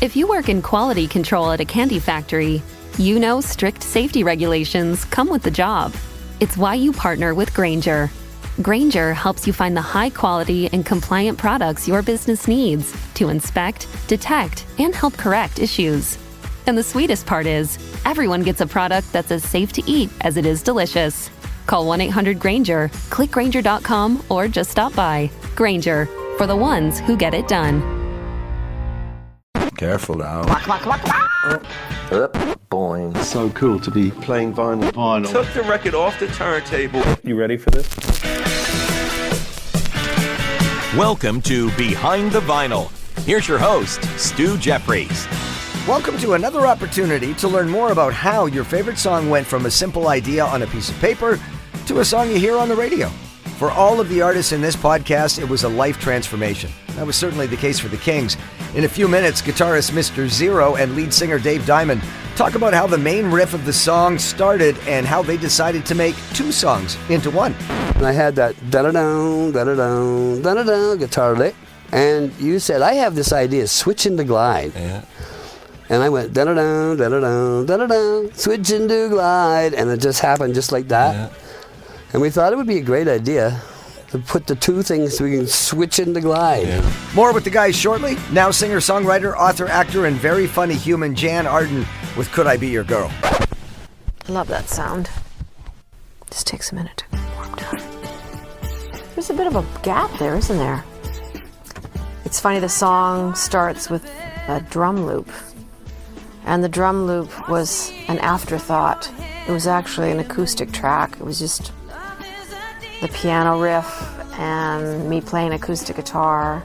If you work in quality control at a candy factory, you know strict safety regulations come with the job. It's why you partner with Grainger. Grainger helps you find the high-quality and compliant products your business needs to inspect, detect, and help correct issues. And the sweetest part is, everyone gets a product that's as safe to eat as it is delicious. Call 1-800-GRAINGER, click Grainger.com, or just stop by. Grainger, for the ones who get it done. Careful now. Boing. So cool to be playing vinyl. Took the record off the turntable. You ready for this? Welcome to Behind the Vinyl. Here's your host, Stu Jeffries. Welcome to another opportunity to learn more about how your favorite song went from a simple idea on a piece of paper to a song you hear on the radio. For all of the artists in this podcast, it was a life transformation. That was certainly the case for the Kings. In a few minutes, guitarist Mr. Zero and lead singer Dave Diamond talk about how the main riff of the song started and how they decided to make two songs into one. And I had that da-da-down, da-da-down, da-da-down guitar lick, and you said, I have this idea, switch into glide. Yeah. And I went da-da-down, da-da-down, da-da-down, switch into glide, and it just happened just like that. Yeah. And we thought it would be a great idea to put the two things so we can switch into glide. Yeah. More with the guys shortly. Now singer, songwriter, author, actor, and very funny human Jann Arden with Could I Be Your Girl? I love that sound. Just takes a minute to warm down. There's a bit of a gap there, isn't there? It's funny, the song starts with a drum loop. And the drum loop was an afterthought. It was actually an acoustic track. It was just the piano riff and me playing acoustic guitar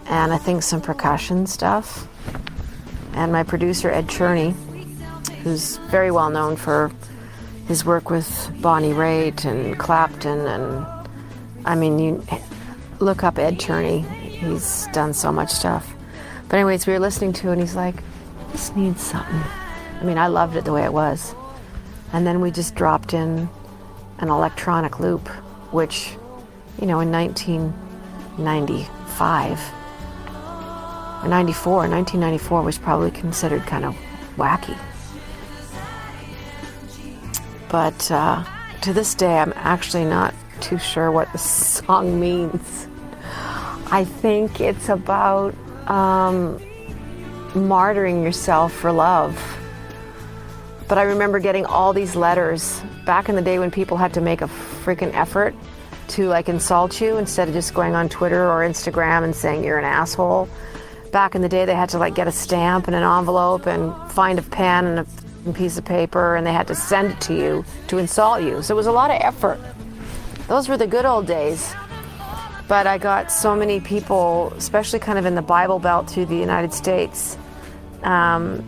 and I think some percussion stuff. And my producer, Ed Cherney, who's very well known for his work with Bonnie Raitt and Clapton, and I mean, you look up Ed Cherney, he's done so much stuff. But anyways, we were listening to it and he's like, this needs something. I mean, I loved it the way it was. And then we just dropped in an electronic loop, which, you know, in 1995 or 1994 was probably considered kind of wacky. But to this day, I'm actually not too sure what the song means. I think it's about martyring yourself for love. But I remember getting all these letters back in the day when people had to make a freaking effort to like insult you instead of just going on Twitter or Instagram and saying you're an asshole. Back in the day, they had to like get a stamp and an envelope and find a pen and a piece of paper, and they had to send it to you to insult you. So it was a lot of effort. Those were the good old days. But I got so many people, especially kind of in the Bible Belt through the United States, that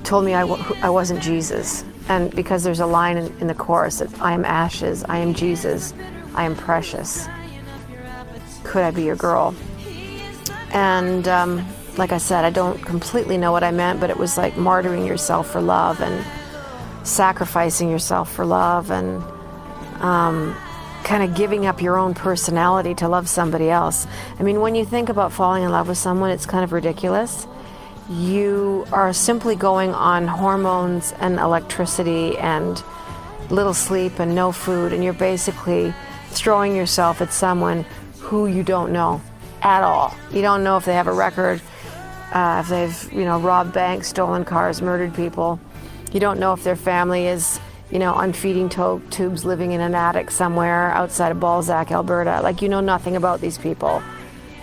told me I wasn't Jesus. And because there's a line in the chorus that I am ashes, I am Jesus, I am precious. Could I be your girl? And like I said, I don't completely know what I meant, but it was like martyring yourself for love and sacrificing yourself for love and kind of giving up your own personality to love somebody else. I mean, when you think about falling in love with someone, it's kind of ridiculous. You are simply going on hormones and electricity and little sleep and no food, and you're basically throwing yourself at someone who you don't know at all. You don't know if they have a record, if they've, robbed banks, stolen cars, murdered people. You don't know if their family is, on feeding tubes living in an attic somewhere outside of Balzac, Alberta. Like, you know nothing about these people,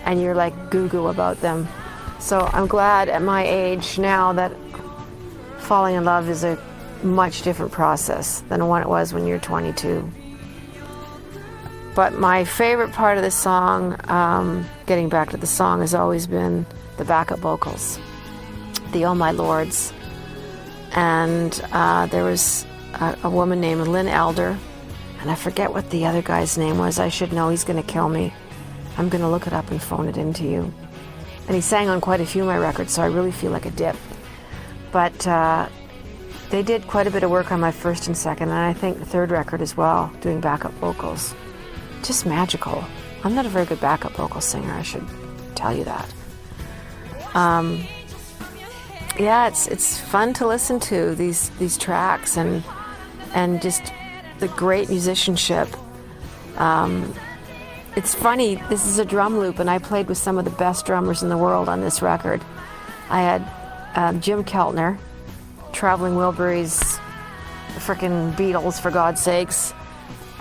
and you're like goo-goo about them. So I'm glad at my age now that falling in love is a much different process than what it was when you're 22. But my favorite part of the song, getting back to the song, has always been the backup vocals, the Oh My Lords. And there was a woman named Lynn Elder, and I forget what the other guy's name was. I should know, he's going to kill me. I'm going to look it up and phone it in to you. And he sang on quite a few of my records, so I really feel like a dip. But they did quite a bit of work on my first and second, and I think the third record as well, doing backup vocals. Just magical. I'm not a very good backup vocal singer, I should tell you that. Yeah, it's fun to listen to these tracks and just the great musicianship. It's funny, this is a drum loop, and I played with some of the best drummers in the world on this record. I had Jim Keltner, Traveling Wilburys, the frickin' Beatles, for God's sakes.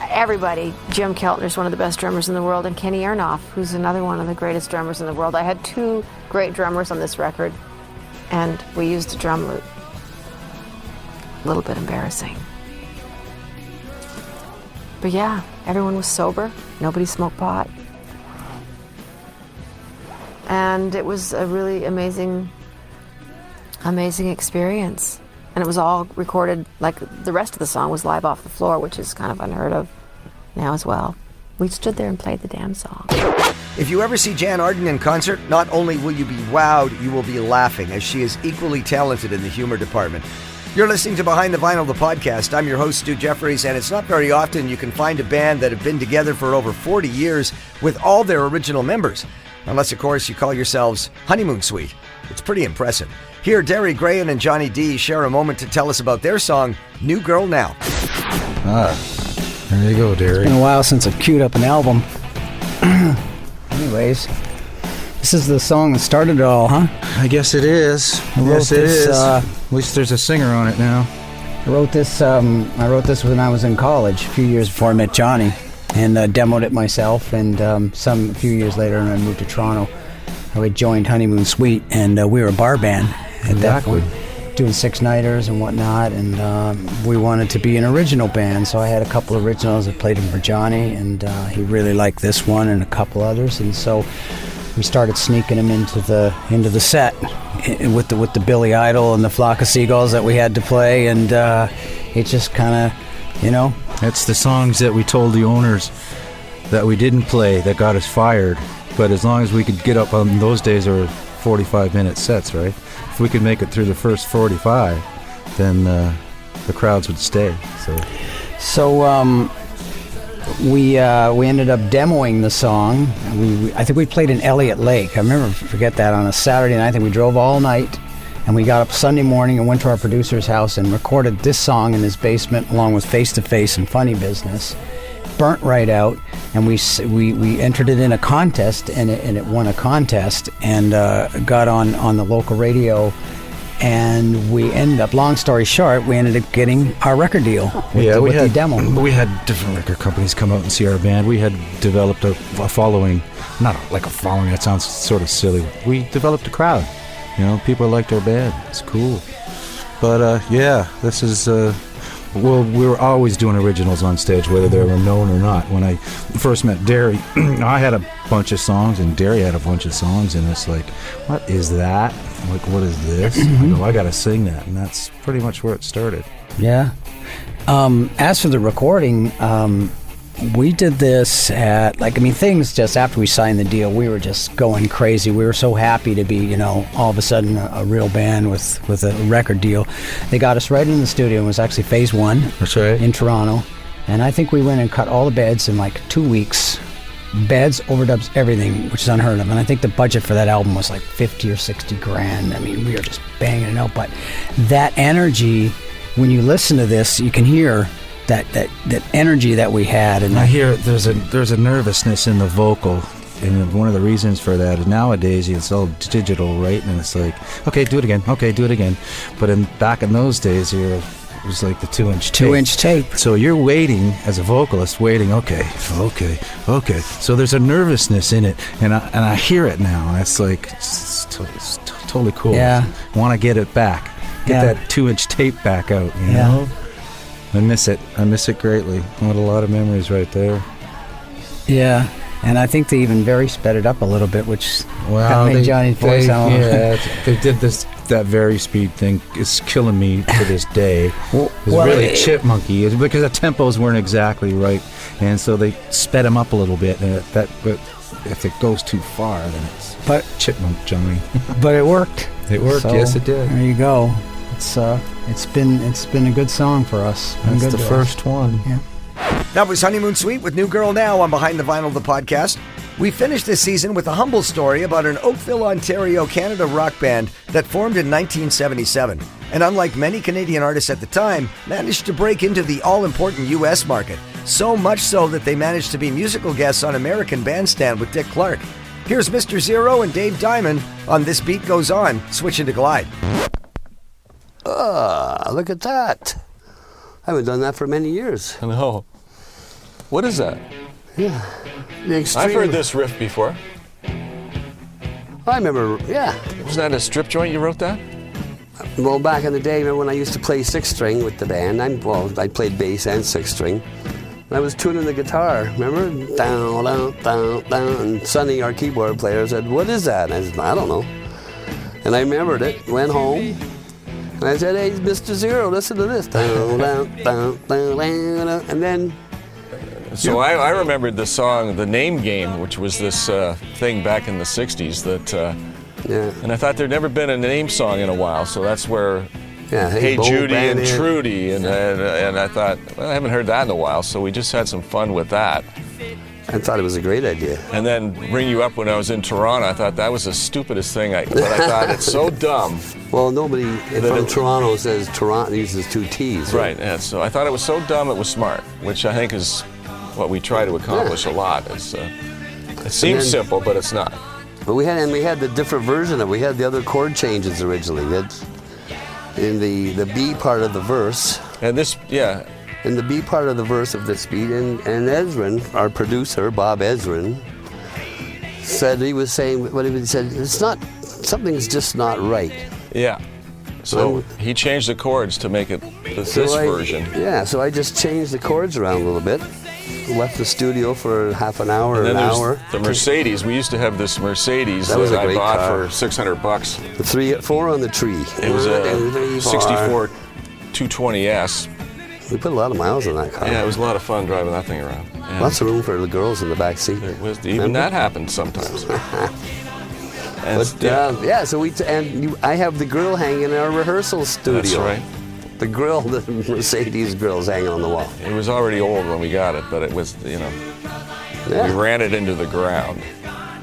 Everybody. Jim Keltner's one of the best drummers in the world, and Kenny Aronoff, who's another one of the greatest drummers in the world. I had 2 great drummers on this record, and we used a drum loop. A little bit embarrassing. But yeah, everyone was sober. Nobody smoked pot. And it was a really amazing experience. And it was all recorded, like the rest of the song was live off the floor, which is kind of unheard of now as well. We stood there and played the damn song. If you ever see Jann Arden in concert, not only will you be wowed, you will be laughing, as she is equally talented in the humor department. You're listening to Behind the Vinyl, the podcast. I'm your host, Stu Jeffries, and it's not very often you can find a band that have been together for over 40 years with all their original members. Unless, of course, you call yourselves Honeymoon Suite. It's pretty impressive. Here, Derry Grahan and Johnny D share a moment to tell us about their song, New Girl Now. There you go, Derry. It's been a while since I've queued up an album. Anyways, this is the song that started it all, huh? I guess it is. Yes, it is. At least there's a singer on it now. I wrote this when I was in college, a few years before I met Johnny, and demoed it myself. And a few years later, when I moved to Toronto, I joined Honeymoon Suite, and we were a bar band at that point, doing 6-nighters and whatnot. And we wanted to be an original band, so I had a couple of originals that played them for Johnny, and he really liked this one and a couple others, and so we started sneaking them into the set with the Billy Idol and the Flock of Seagulls that we had to play, and it just kind of, It's the songs that we told the owners that we didn't play that got us fired. But as long as we could get up on those days, or 45-minute sets, right? If we could make it through the first 45, then the crowds would stay. So we ended up demoing the song. I think we played in Elliott Lake. I forget that, on a Saturday night. I think we drove all night, and we got up Sunday morning and went to our producer's house and recorded this song in his basement, along with Face to Face and Funny Business. Burnt right out, and we entered it in a contest, and it won a contest, and got on the local radio, and we ended up, long story short, we ended up getting our record deal with the demo. We had different record companies come out and see our band. We had developed a following, not like a following, that sounds sort of silly. We developed a crowd. People liked our band. It's cool. But this is well, we were always doing originals on stage, whether they were known or not. When I first met Derry, I had a bunch of songs, and Derry had a bunch of songs, and it's like, what is that? Like, what is this? I gotta sing that, and that's pretty much where it started. Yeah. As for the recording, we did this at, things just after we signed the deal, we were just going crazy. We were so happy to be, all of a sudden a real band with a record deal. They got us right in the studio. It was actually phase 1. That's right. In Toronto. And I think we went and cut all the beds in 2 weeks. Beds, overdubs, everything, which is unheard of. And I think the budget for that album was 50 or 60 grand. I mean, we were just banging it out. But that energy, when you listen to this, you can hear that energy that we had. And I hear there's a nervousness in the vocal, and one of the reasons for that is nowadays it's all digital, right? And it's like, okay, do it again. But back in those days, it was like the 2-inch tape. 2-inch tape. So you're waiting, as a vocalist, okay. So there's a nervousness in it, and I hear it now. It's like, it's totally cool. Yeah. Want to get it back. Get that 2-inch tape back out, you know? I miss it. I miss it greatly. What a lot of memories right there. Yeah, and I think they even very sped it up a little bit, which made Johnny's voice sound. Yeah, they did that very speed thing. It's killing me to this day. It's really chipmunky. It's because the tempos weren't exactly right, and so they sped them up a little bit. But if it goes too far, then it's chipmunk Johnny. But it worked. It worked. So, yes, it did. There you go. It's been a good song for us. That's the first one. Yeah. That was Honeymoon Suite with New Girl Now on Behind the Vinyl, the podcast. We finished this season with a humble story about an Oakville, Ontario, Canada rock band that formed in 1977, and unlike many Canadian artists at the time, managed to break into the all-important U.S. market, so much so that they managed to be musical guests on American Bandstand with Dick Clark. Here's Mr. Zero and Dave Diamond on This Beat Goes On, switching to Glide. Look at that. I haven't done that for many years. I know. What is that? Yeah. The extreme. I've heard this riff before. I remember, yeah. Was that a strip joint you wrote that? Well, back in the day, remember when I used to play six-string with the band? I played bass and six-string. And I was tuning the guitar, remember? Down, down, down, down. And Sonny, our keyboard player, said, "What is that?" And I said, "I don't know." And I remembered it, went home, and I said, "Hey, Mr. Zero, listen to this." Down, down, down, down, down, down. And then... So I remembered the song, The Name Game, which was this thing back in the 60s that... Yeah. And I thought there'd never been a name song in a while, so that's where Hey Judy and Bannon. Trudy, and I thought, well, I haven't heard that in a while, so we just had some fun with that. I thought it was a great idea. And then Ring You Up when I was in Toronto, I thought that was the stupidest thing, but I thought it's so dumb. Well, nobody from Toronto says Toronto uses two T's. Right, yeah, so I thought it was so dumb it was smart, which I think is what we try to accomplish a lot. It's, it seems simple, but it's not. But we had the different version of it. We had the other chord changes originally. We had in the B part of the verse. And this, yeah. In the B part of the verse of this beat, and Ezrin, our producer, Bob Ezrin, said he was saying what he said. It's not, something's just not right. Yeah. So he changed the chords to make it this version. Yeah. So I just changed the chords around a little bit. Left the studio for half an hour, and then an hour. The Mercedes. We used to have this Mercedes that I bought car. for $600. The 4 on the tree. It was a 64 220S. We put a lot of miles on that car. Yeah, it was a lot of fun driving that thing around. Yeah. Lots of room for the girls in the back seat. Even that happened sometimes. So I have the grill hanging in our rehearsal studio. That's right. The grill, the Mercedes grill's hanging on the wall. It was already old when we got it, but it was, we ran it into the ground.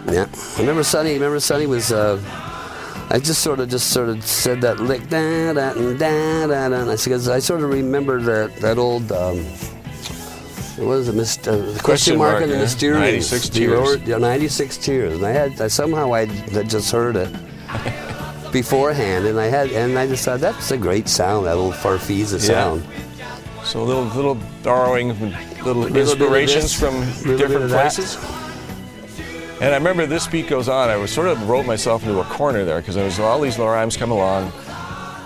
Yeah. Remember Sonny was, I just sort of said that lick, da da da da da. Because I sort of remember that old, what is it, the question mark and the Mysterians. 96 Tears. 96 Tears. And somehow I had just heard it beforehand, and I just thought that's a great sound, that old Farfisa sound. So little borrowing, little inspirations from different places. And I remember This Beat Goes On. I was sort of wrote myself into a corner there because there was all these rhymes come along.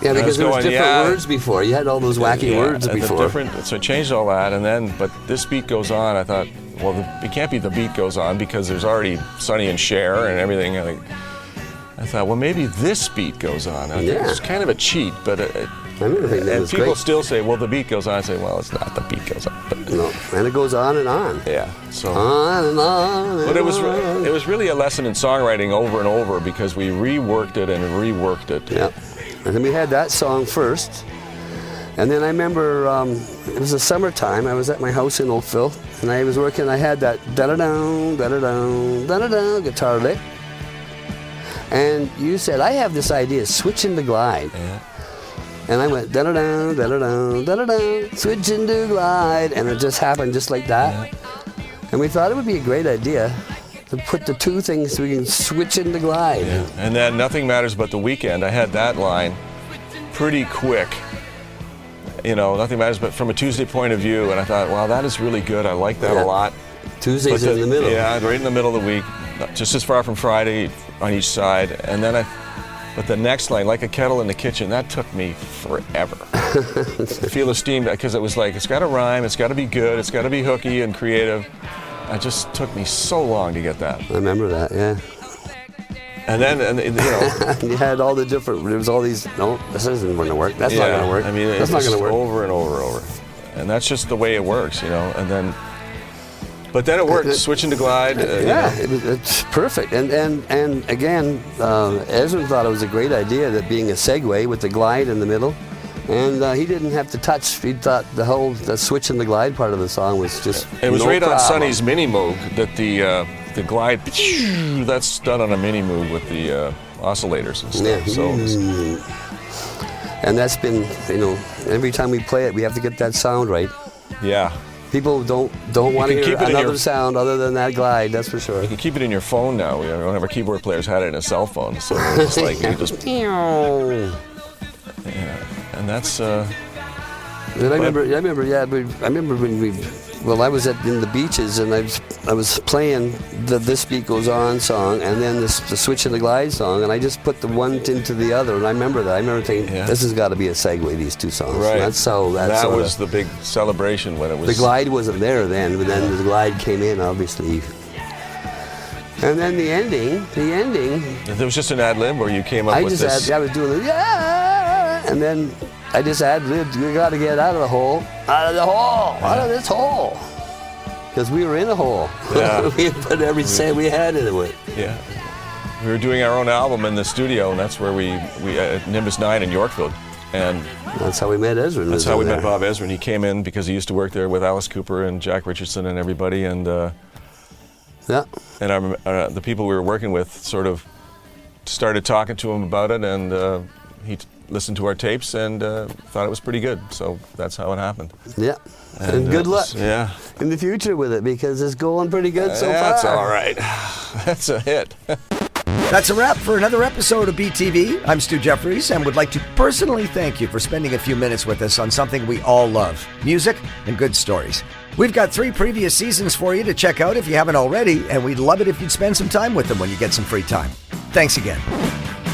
Yeah, because there was different words before. You had all those wacky words before. So I changed all that, and then but This Beat Goes On. I thought, well, it can't be The Beat Goes On because there's already Sonny and Cher and everything. I thought, well, maybe This Beat Goes On. I think it's kind of a cheat, but and people still say, well, The Beat Goes On. I say, well, it's not The Beat Goes On. But, no, and it goes on and on. Yeah. So on and on. And but it was really a lesson in songwriting over and over because we reworked it and reworked it. Yeah. And then we had that song first, and then I remember it was the summertime. I was at my house in Oakville, and I was working. I had that da-da-down, da-da-down, da-da-down guitar lick. And you said, I have this idea, switching to glide. Yeah. And I went, da-da-down, da-da-down, da-da-down, switching to glide. And it just happened just like that. Yeah. And we thought it would be a great idea to put the two things so we can switch into glide. Yeah. And then Nothing Matters But the Weekend. I had that line pretty quick. Nothing matters but from a Tuesday point of view. And I thought, wow, that is really good. I like that a lot. Tuesday's in the middle. Yeah, right in the middle of the week. Just as far from Friday on each side. And then but the next line, Like a Kettle in the Kitchen, that took me forever. I feel esteemed because it was like, it's got to rhyme, it's got to be good, it's got to be hooky and creative. It just took me so long to get that. I remember that, yeah. And then, you had all the different, there was all these, no, this isn't going to work, that's not going to work. I mean, that's not going to work. Over and over and over. And that's just the way it works, and then, but then it worked, switching to glide. It's perfect. And again, Ezra thought it was a great idea, that being a segue with the glide in the middle. And he didn't have to touch. He thought the switch and the glide part of the song was just. It was right on Sonny's Mini Moog that the the glide, that's done on a mini moog with the oscillators and stuff. Yeah. So, and that's been, every time we play it, we have to get that sound right. yeah. People don't want to hear another sound other than that glide, that's for sure. You can keep it in your phone now. One of our keyboard players had it in a cell phone, so it's like you just... Yeah, and that's... I remember when I was in the beaches and I was playing the This Beat Goes On song and then the Switch and the Glide song, and I just put the one into the other, and I remember that. I remember thinking, this has got to be a segue, these two songs. Right. That was the big celebration when it was... The Glide wasn't there then, but then the Glide came in, obviously. And then the ending... There was just an ad-lib where you came up with this... I was doing the, and then... I just ad-libbed, we got to get out of the hole, out of this hole. Because we were in a hole. Yeah. We put every cent we had into it. Yeah. We were doing our own album in the studio, and that's where we at Nimbus 9 in Yorkville. And that's how we met Ezra. That's how we met Bob Ezra. And he came in because he used to work there with Alice Cooper and Jack Richardson and everybody. And yeah. And I remember, the people we were working with sort of started talking to him about it, and he listened to our tapes and thought it was pretty good. So that's how it happened. Yeah. And good luck in the future with it, because it's going pretty good so far. That's all right. That's a hit. That's a wrap for another episode of BTV. I'm Stu Jeffries and would like to personally thank you for spending a few minutes with us on something we all love, music and good stories. We've got 3 previous seasons for you to check out if you haven't already, and we'd love it if you'd spend some time with them when you get some free time. Thanks again.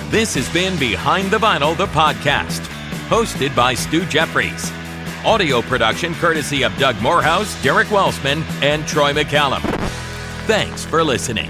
This has been Behind the Vinyl, the podcast, hosted by Stu Jeffries. Audio production courtesy of Doug Morehouse, Derek Welsman, and Troy McCallum. Thanks for listening.